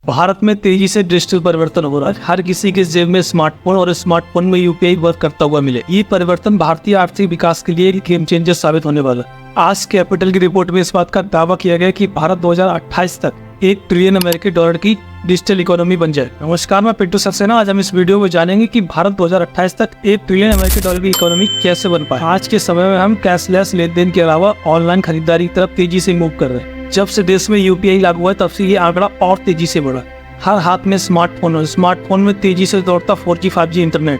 भारत में तेजी से डिजिटल परिवर्तन हो रहा है। हर किसी के जेब में स्मार्टफोन और स्मार्टफोन में यूपीआई वर्क करता हुआ मिले। ये परिवर्तन भारतीय आर्थिक विकास के लिए एक गेम चेंजर साबित होने वाला है। आज कैपिटल की रिपोर्ट में इस बात का दावा किया गया कि भारत 2028 तक $1 ट्रिलियन की डिजिटल इकोनॉमी बन जाए। नमस्कार, मैं पिंटू सक्सेना। आज हम इस वीडियो में जानेंगे कि भारत 2028 तक $1 ट्रिलियन की इकोनॉमी कैसे बन पाए। आज के समय में हम कैशलेस लेन देन के अलावा ऑनलाइन खरीदारी की तरफ तेजी से मूव कर रहे हैं। जब से देश में यूपीआई लागू हुआ है तब से ये आंकड़ा और तेजी से बढ़ा। हर हाथ में स्मार्टफोन और स्मार्टफोन में तेजी से दौड़ता 4G 5G इंटरनेट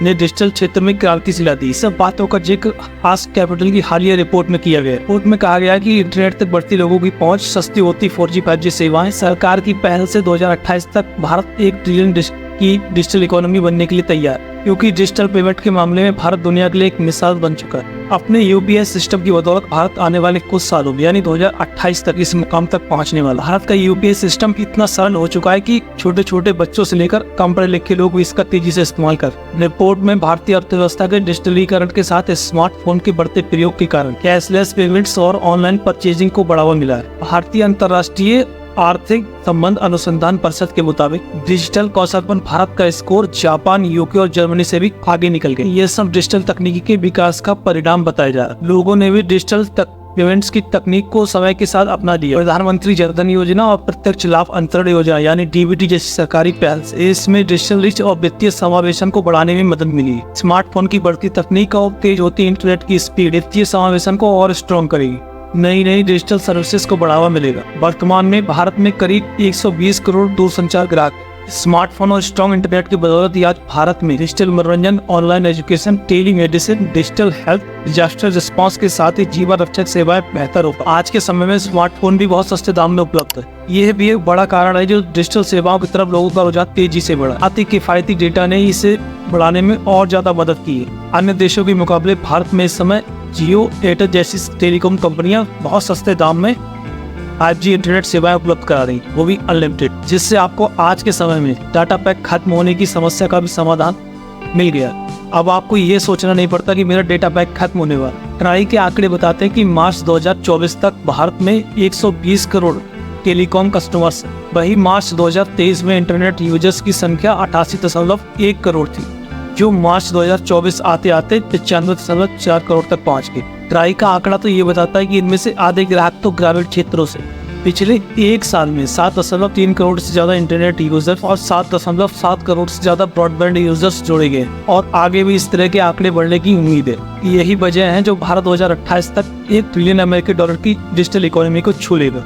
ने डिजिटल क्षेत्र में क्रांति ला दी। सब बातों का जिक्र आज कैपिटल की हालिया रिपोर्ट में किया गया। रिपोर्ट में कहा गया है कि इंटरनेट तक बढ़ती लोगों की पहुंच, सस्ती होती 4G 5G सेवाएं, सरकार की पहल से 2028 तक भारत $1 ट्रिलियन की डिजिटल इकोनॉमी बनने के लिए तैयार, क्योंकि डिजिटल पेमेंट के मामले में भारत दुनिया के लिए एक मिसाल बन चुका है। अपने यूपीआई सिस्टम की बदौलत भारत आने वाले कुछ सालों में यानी 2028 तक इस मुकाम तक पहुंचने वाला। भारत का यूपीआई सिस्टम इतना सरल हो चुका है कि छोटे छोटे बच्चों से लेकर कम पढ़े लिखे लोग भी इसका तेजी से इस्तेमाल कर। रिपोर्ट में भारतीय अर्थव्यवस्था के डिजिटलीकरण के साथ स्मार्टफोन के बढ़ते प्रयोग के कारण कैशलेस पेमेंट्स और ऑनलाइन परचेजिंग को बढ़ावा मिला है। भारतीय अंतर्राष्ट्रीय आर्थिक संबंध अनुसंधान परिषद के मुताबिक डिजिटल कौशल पर भारत का स्कोर जापान, यूके और जर्मनी से भी आगे निकल गए। ये सब डिजिटल तकनीकी के विकास का परिणाम बताया जा रहा है। लोगों ने भी डिजिटल पेमेंट्स की तकनीक को समय के साथ अपना लिया। प्रधानमंत्री जन धन योजना और प्रत्यक्ष लाभ अंतरण योजना यानी डीबीटी जैसी सरकारी पहल से इसमें डिजिटल रिच और वित्तीय समावेशन को बढ़ाने में मदद मिली। स्मार्टफोन की बढ़ती तकनीक और तेज होती इंटरनेट की स्पीड वित्तीय समावेशन को और स्ट्रॉन्ग करेगी। नई डिजिटल सर्विसेज को बढ़ावा मिलेगा। वर्तमान में भारत में करीब 120 करोड़ दूरसंचार ग्राहक। स्मार्टफोन और स्ट्रॉन्ग इंटरनेट की बदौलत आज भारत में डिजिटल मनोरंजन, online education, telemedicine, digital health, disaster response के साथ ही जीवन रक्षक सेवाएं बेहतर हो। आज के समय में स्मार्टफोन भी बहुत सस्ते दाम में उपलब्ध है। यह भी एक बड़ा कारण है जो डिजिटल सेवाओं की तरफ लोगों का रुझान तेजी से बढ़ा। अति किफायती डेटा ने इसे बढ़ाने में और ज्यादा मदद की है। अन्य देशों के मुकाबले भारत में इस समय जियो, एयरटेल जैसी टेलीकॉम कंपनियां बहुत सस्ते दाम में 5G इंटरनेट सेवाएं उपलब्ध करा रही, वो भी अनलिमिटेड, जिससे आपको आज के समय में डाटा पैक खत्म होने की समस्या का भी समाधान मिल गया। अब आपको ये सोचना नहीं पड़ता कि मेरा डेटा पैक खत्म होने वाला। ट्राई के आंकड़े बताते हैं कि मार्च 2024 तक भारत में 120 करोड़ टेलीकॉम कस्टमर्स। वही मार्च 2023 में इंटरनेट यूजर्स की संख्या 88.1 करोड़ थी, जो मार्च 2024 आते आते 95.4 करोड़ तक पहुंच गए। ट्राई का आंकड़ा तो ये बताता है कि इनमें से आधे ग्राहक तो ग्रामीण क्षेत्रों से। पिछले एक साल में 7.3 करोड़ से ज्यादा इंटरनेट यूजर्स और 7.7 करोड़ से ज्यादा ब्रॉडबैंड यूजर्स जोड़े गए और आगे भी इस तरह के आंकड़े बढ़ने की उम्मीद है। यही वजह है जो भारत 2028 तक $1 ट्रिलियन की डिजिटल इकोनॉमी को छू लेगा।